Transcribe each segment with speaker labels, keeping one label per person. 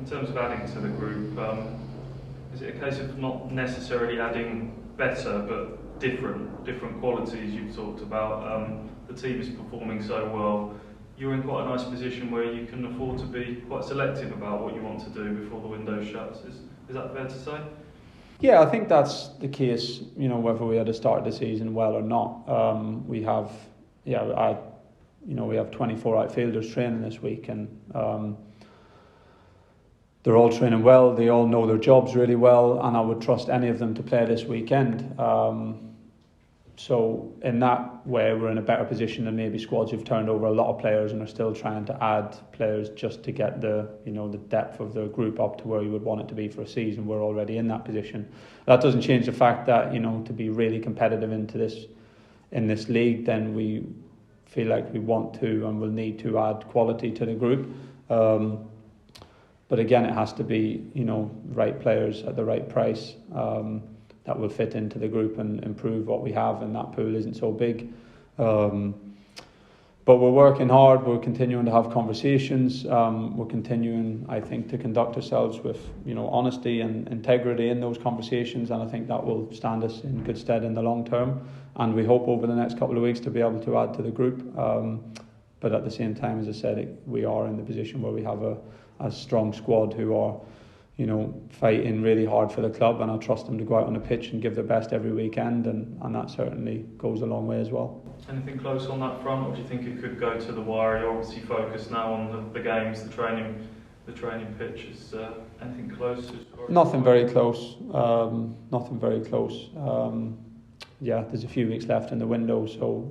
Speaker 1: In terms of adding to the group, is it a case of not necessarily adding better, but different qualities you've talked about? The team is performing so well. You're in quite a nice position where you can afford to be quite selective about what you want to do before the window shuts. Is that fair to say?
Speaker 2: Yeah, I think that's the case. Whether we had to start the season well or not, we have 24 outfielders training this week, and they're all training well. They all know their jobs really well, and I would trust any of them to play this weekend. So in that way, we're in a better position than maybe squads who've turned over a lot of players and are still trying to add players just to get the depth of the group up to where you would want it to be for a season. We're already in that position. That doesn't change the fact that to be really competitive in this league, then we feel like we want to and will need to add quality to the group. But again, it has to be right players at the right price. That will fit into the group and improve what we have, and that pool isn't so big. But we're working hard, we're continuing to have conversations, we're continuing, I think, to conduct ourselves with honesty and integrity in those conversations, and I think that will stand us in good stead in the long term, and we hope over the next couple of weeks to be able to add to the group. But at the same time, as I said, we are in the position where we have a strong squad who are fighting really hard for the club, and I trust them to go out on the pitch and give their best every weekend, and that certainly goes a long way as well.
Speaker 1: Anything close on that front, or do you think it could go to the wire? You're obviously focused now on the games, the training pitch. Is anything close?
Speaker 2: Nothing very close. Nothing very close. There's a few weeks left in the window, so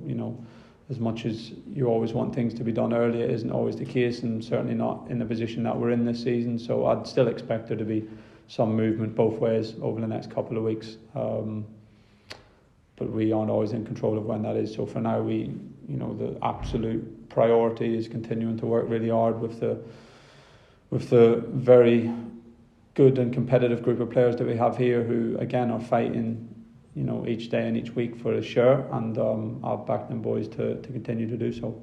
Speaker 2: as much as you always want things to be done early, it isn't always the case, and certainly not in the position that we're in this season. So I'd still expect there to be some movement both ways over the next couple of weeks. But we aren't always in control of when that is. So for now, the absolute priority is continuing to work really hard with the very good and competitive group of players that we have here, who again are fighting each day and each week for a share, and I'll back them boys to continue to do so.